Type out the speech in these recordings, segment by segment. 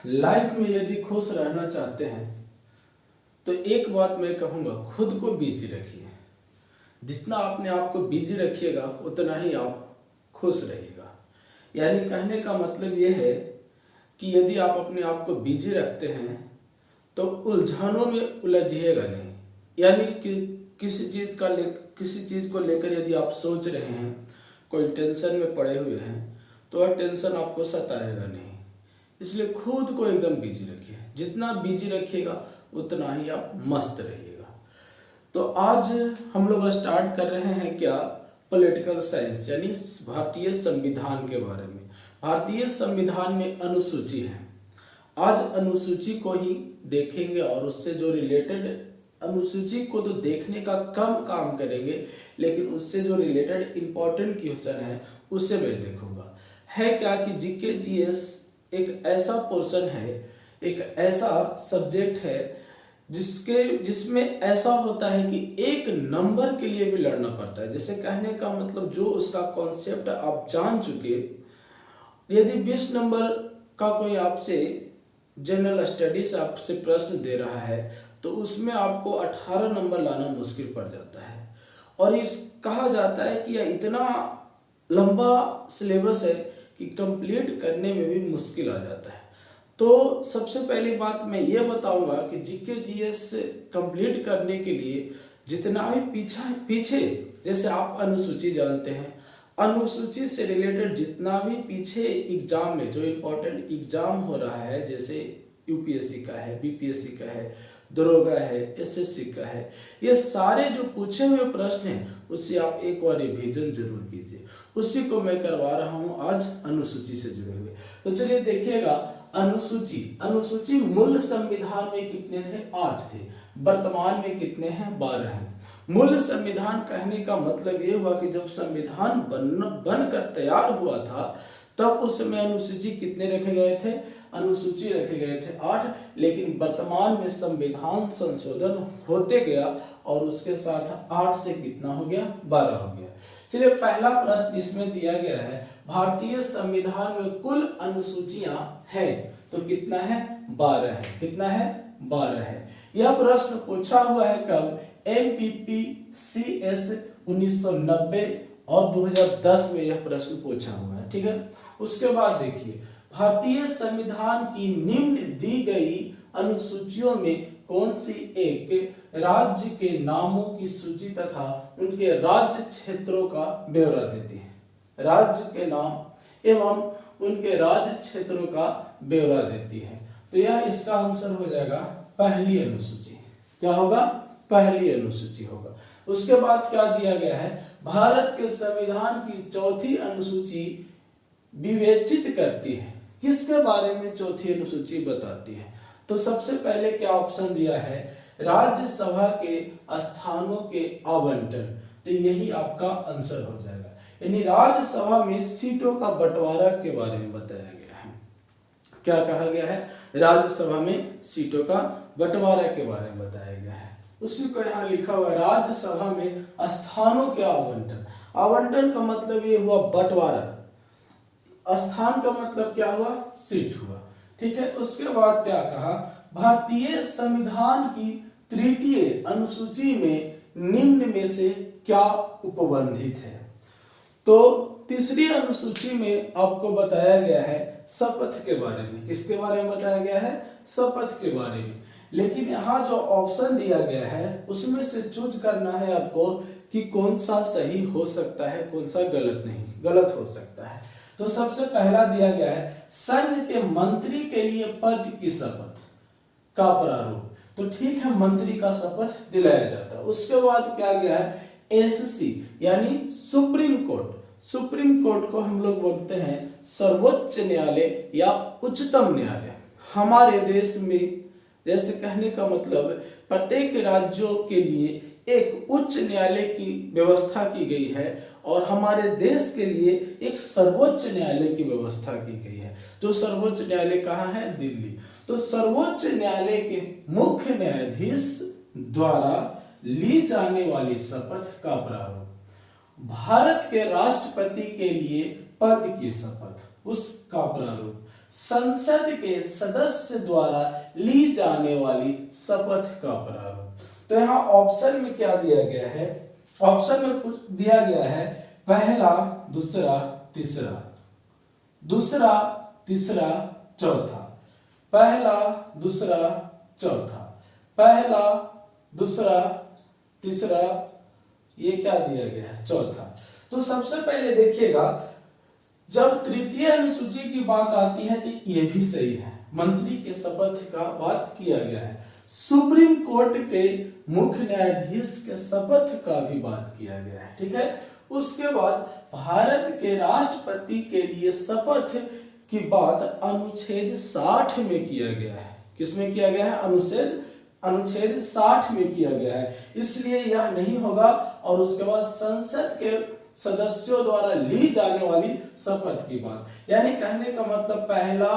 Life में यदि खुश रहना चाहते हैं तो एक बात मैं कहूँगा, खुद को बिजी रखिए। जितना अपने आप को बिजी रखिएगा उतना ही आप खुश रहिएगा। यानी कहने का मतलब ये है कि यदि आप अपने आप को बिजी रखते हैं तो उलझनों में उलझिएगा नहीं। यानी कि किसी चीज़ को लेकर यदि आप सोच रहे हैं, कोई टेंशन में पड़े हुए हैं, तो वह टेंशन आपको सताएगा नहीं। इसलिए खुद को एकदम बिजी रखिए। जितना बिजी रखिएगा उतना ही आप मस्त रहिएगा। तो आज हम लोग स्टार्ट कर रहे हैं क्या, पॉलिटिकल साइंस यानी भारतीय संविधान के बारे में। भारतीय संविधान में अनुसूची है। आज अनुसूची को ही देखेंगे और उससे जो रिलेटेड, अनुसूची को तो देखने का कम काम करेंगे, लेकिन उससे जो रिलेटेड इंपॉर्टेंट क्वेश्चन है उससे मैं देखूंगा। है क्या कि जीके जीएस एक ऐसा पोर्शन है, एक ऐसा सब्जेक्ट है जिसमें ऐसा होता है कि एक नंबर के लिए भी लड़ना पड़ता है। जैसे कहने का मतलब जो उसका कॉन्सेप्ट आप जान चुके, यदि 20 नंबर का कोई आपसे जनरल स्टडीज आपसे प्रश्न दे रहा है तो उसमें आपको 18 नंबर लाना मुश्किल पड़ जाता है। और इस कहा जाता है कि यह इतना लंबा सिलेबस है कि कंप्लीट करने में भी मुश्किल आ जाता है। तो सबसे पहली बात मैं ये बताऊंगा कि जीके जीएस कंप्लीट करने के लिए जितना भी पीछे जैसे आप अनुसूची जानते हैं, अनुसूची से रिलेटेड जितना भी पीछे एग्जाम में जो इम्पोर्टेंट एग्जाम हो रहा है, जैसे यूपीएससी का है, बीपीएससी का है, दरोगा है, एसएससी का है, ये सारे जो पूछे हुए प्रश्न हैं उससे आप एक बार रिवीजन जरूर कीजिए। उसी को मैं करवा रहा हूं आज अनुसूची से जुड़े हुए। तो चलिए देखिएगा, अनुसूची मूल संविधान में कितने थे? 8 थे। वर्तमान में कितने हैं? 12 हैं। मूल संविधान कहने का मतलब ये हुआ कि जब संविधान बनकर तैयार हुआ था तब उस समय अनुसूची कितने रखे गए थे? अनुसूची रखे गए थे 8, लेकिन वर्तमान में संविधान संशोधन होते गया और उसके साथ 8 से कितना हो गया? 12 हो गया। चलिए पहला प्रश्न इसमें दिया गया है, भारतीय संविधान में कुल अनुसूचियां हैं तो कितना है? 12 है। कितना है? 12 है। यह प्रश्न पूछा हुआ है कब? MPPCS 1990 और 2010 में यह प्रश्न पूछा हुआ है। ठीक है। उसके बाद देखिए, भारतीय संविधान की निम्न दी गई अनुसूचियों में कौन सी एक राज्य के नामों की सूची तथा उनके राज्य क्षेत्रों का ब्यौरा देती है? राज्य के नाम एवं उनके राज्य क्षेत्रों का ब्यौरा देती है। तो यह इसका आंसर हो जाएगा पहली अनुसूची। क्या होगा? पहली अनुसूची होगा। उसके बाद क्या दिया गया है? भारत के संविधान की चौथी अनुसूची विवेचित करती है। किसके बारे में चौथी अनुसूची बताती है? तो सबसे पहले क्या ऑप्शन दिया है? राज्यसभा के स्थानों के आवंटन। तो यही आपका आंसर हो जाएगा। यानी राज्यसभा में सीटों का बंटवारा के बारे में बताया गया है। क्या कहा गया है? राज्यसभा में सीटों का बंटवारा के बारे में बताया गया है। उसी को यहाँ लिखा हुआ है, राज्यसभा में स्थानों के आवंटन। आवंटन का मतलब ये हुआ बंटवारा, स्थान का मतलब क्या हुआ? सीट हुआ। ठीक है। उसके बाद क्या कहा? भारतीय संविधान की तृतीय अनुसूची में निम्न में से क्या उपबंधित है? तो तीसरी अनुसूची में आपको बताया गया है शपथ के बारे में। किसके बारे में बताया गया है? शपथ के बारे में। लेकिन यहाँ जो ऑप्शन दिया गया है उसमें से चूज करना है आपको कि कौन सा सही हो सकता है, कौन सा गलत हो सकता है। तो सबसे पहला दिया गया है संघ के मंत्री के लिए पद की शपथ का प्रारूप। तो ठीक है, मंत्री का शपथ दिलाया जाता है। उसके बाद क्या गया है? एससी यानी सुप्रीम कोर्ट। सुप्रीम कोर्ट को हम लोग बोलते हैं सर्वोच्च न्यायालय या उच्चतम न्यायालय। हमारे देश में जैसे कहने का मतलब प्रत्येक राज्यों के लिए एक उच्च न्यायालय की व्यवस्था की गई है और हमारे देश के लिए एक सर्वोच्च न्यायालय की व्यवस्था की गई है। तो सर्वोच्च न्यायालय कहाँ है? दिल्ली। तो सर्वोच्च न्यायालय के मुख्य न्यायाधीश द्वारा ली जाने वाली शपथ का प्रारूप। भारत के राष्ट्रपति के लिए पद की शपथ, उसका प्रारूप। संसद के सदस्य द्वारा ली जाने वाली शपथ का प्रारूप। तो यहाँ ऑप्शन में क्या दिया गया है, ऑप्शन में दिया गया है पहला, दूसरा, तीसरा, दूसरा, तीसरा, चौथा, पहला, दूसरा, चौथा, पहला, दूसरा, तीसरा, ये क्या दिया गया है, चौथा। तो सबसे पहले देखिएगा, जब तृतीय अनुसूची की बात आती है तो ये भी सही है, मंत्री के शपथ का बात किया गया है। सुप्रीम कोर्ट के मुख्य न्यायाधीश के शपथ का भी बात किया गया है, ठीक है। उसके बाद भारत के राष्ट्रपति के लिए शपथ की बात अनुच्छेद 60 में किया गया है। किसमें किया गया है, अनुच्छेद 60 में किया गया है, इसलिए यह नहीं होगा। और उसके बाद संसद के सदस्यों द्वारा ली जाने वाली शपथ की बात, यानी कहने का मतलब पहला,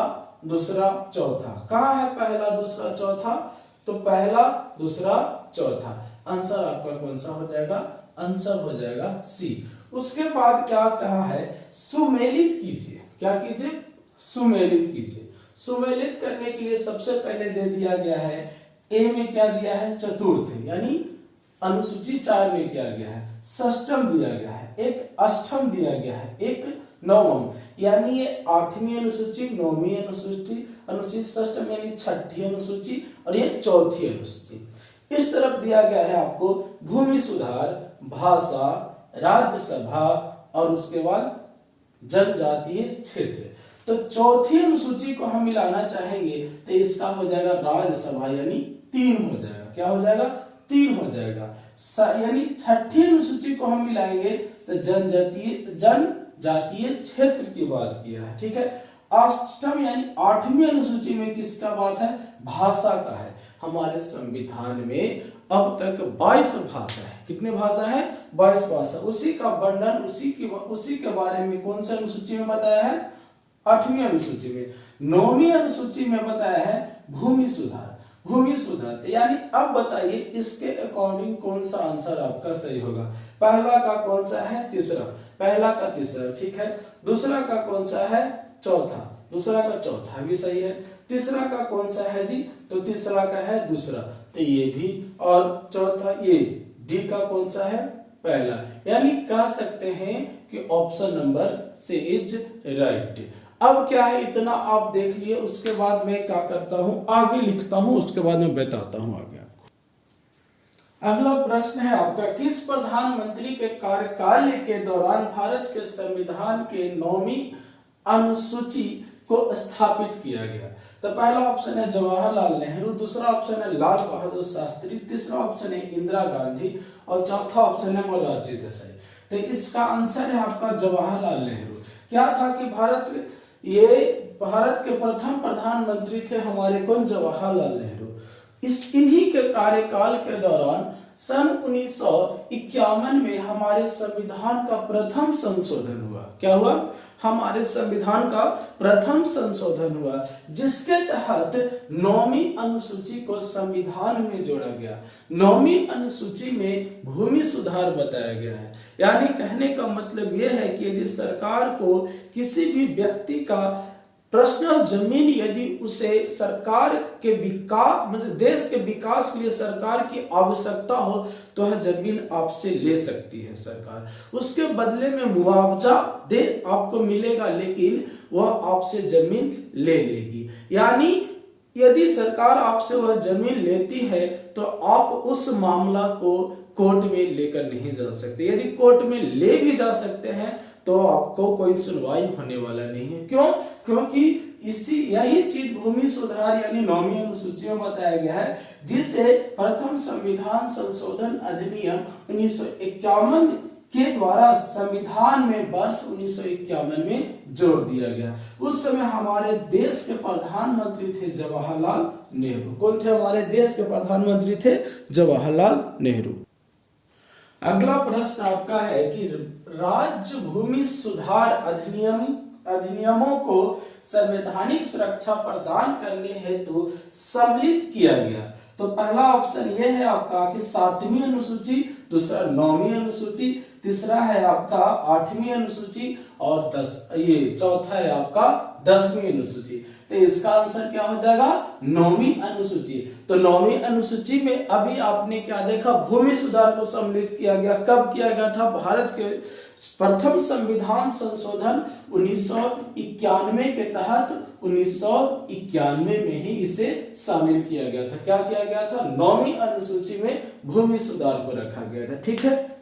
दूसरा, चौथा। कहाँ है पहला, दूसरा, चौथा, तो पहला, दूसरा, चौथा। आंसर आपका कौन सा हो जाएगा, आंसर हो जाएगा सी। उसके बाद क्या कहा है, सुमेलित कीजिए। क्या कीजिए, सुमेलित कीजिए। सुमेलित करने के लिए सबसे पहले दे दिया गया है, ए में क्या दिया है, चतुर्थ, यानी अनुसूची 4 में क्या गया है, षष्टम दिया गया है, एक अष्टम दिया गया है, एक नवम, यानी ये 8वीं अनुसूची, 9वीं अनुसूची, षष्टम यानी 6ठी अनुसूची, और ये 4थी अनुसूची। इस तरफ दिया गया है आपको भूमि सुधार, भाषा, राज्यसभा, और उसके बाद जनजातीय क्षेत्र। तो चौथी अनुसूची को हम मिलाना चाहेंगे तो इसका हो जाएगा राज्यसभा, यानी 3 हो जाएगा। क्या हो जाएगा, 3 हो जाएगा। यानी 6ठी अनुसूची को हम मिलाएंगे तो जनजातीय क्षेत्र की बात किया है, ठीक है। अष्टम यानी 8वीं अनुसूची में किसका बात है, भाषा का है। हमारे संविधान में अब तक 22 भाषा है। कितनी भाषा है, 22 भाषा। उसी का वर्णन उसी के बारे में कौन सी अनुसूची में बताया है, 8वीं अनुसूची में। 9वीं अनुसूची में बताया है भूमि सुधार, भूमि सुधार। यानी अब बताइए इसके अकॉर्डिंग कौन सा आंसर आपका सही होगा। पहला का कौन सा है, तीसरा, पहला का तीसरा, ठीक है। दूसरा का कौन सा है, चौथा, दूसरा का चौथा भी सही है। तीसरा का कौन सा है जी, तो तीसरा का है दूसरा, तो ये भी। और चौथा ये डी का कौन सा है, पहला। यानी कह सकते हैं कि option number c is right. अब क्या है, इतना आप देख लिए, उसके बाद मैं क्या करता हूं, आगे लिखता हूं, उसके बाद मैं बताता हूं आगे आपको। अगला प्रश्न है आपका, किस प्रधानमंत्री के कार्यकाल के दौरान भारत के संविधान के 9वीं अनुसूची को स्थापित किया गया। तो पहला ऑप्शन है जवाहरलाल नेहरू, दूसरा ऑप्शन है लाल बहादुर शास्त्री, तीसरा ऑप्शन है इंदिरा गांधी, और चौथा ऑप्शन है मोरारजी देसाई। तो इसका आंसर है आपका जवाहरलाल नेहरू। क्या था कि भारत के प्रथम प्रधानमंत्री थे हमारे कौन, जवाहरलाल नेहरू। इन्हीं के कार्यकाल के दौरान सन 1951 में हमारे संविधान का प्रथम संशोधन हुआ। क्या हुआ, हमारे संविधान का प्रथम संशोधन हुआ, जिसके तहत 9वीं अनुसूची को संविधान में जोड़ा गया। 9वीं अनुसूची में भूमि सुधार बताया गया है। यानी कहने का मतलब यह है कि यदि सरकार को किसी भी व्यक्ति का पर्सनल जमीन, यदि उसे सरकार के विकास, मतलब देश के विकास के लिए सरकार की आवश्यकता हो, तो वह जमीन आपसे ले सकती है सरकार। उसके बदले में मुआवजा दे आपको मिलेगा, लेकिन वह आपसे जमीन ले लेगी। यानी यदि सरकार आपसे वह जमीन लेती है तो आप उस मामला को कोर्ट में लेकर नहीं जा सकते। यदि कोर्ट में ले भी जा सकते हैं तो आपको कोई सुनवाई होने वाला नहीं है। क्यों? क्योंकि यही चीज भूमि सुधार यानी 9वीं अनुसूची में बताया गया है, जिसे प्रथम संविधान संशोधन अधिनियम 1951 के द्वारा संविधान में वर्ष 1951 में जोड़ दिया गया। उस समय हमारे देश के प्रधानमंत्री थे जवाहरलाल नेहरू। कौन थे हमारे देश के प्रधानमंत्री? थे जवाहरलाल नेहरू। अगला प्रश्न आपका है कि राज्य भूमि सुधार अधिनियमों को संवैधानिक सुरक्षा प्रदान करने हेतु सम्मिलित किया गया। तो पहला ऑप्शन ये है आपका कि 7वीं अनुसूची, दूसरा 9वीं अनुसूची, तीसरा है आपका 8वीं अनुसूची, और चौथा है आपका 10वीं अनुसूची। तो इसका आंसर क्या हो जाएगा? 9वीं अनुसूची। तो 9वीं अनुसूची में अभी आपने क्या देखा? भूमि सुधार को सम्मिलित किया गया। कब किया गया था? भारत के प्रथम संविधान संशोधन 1991 के तहत 1991 में ही इसे शामिल किया गया था। क्या किया गया था? 9वीं अनुसूची में भूमि सुधार को रखा गया था। ठीक है।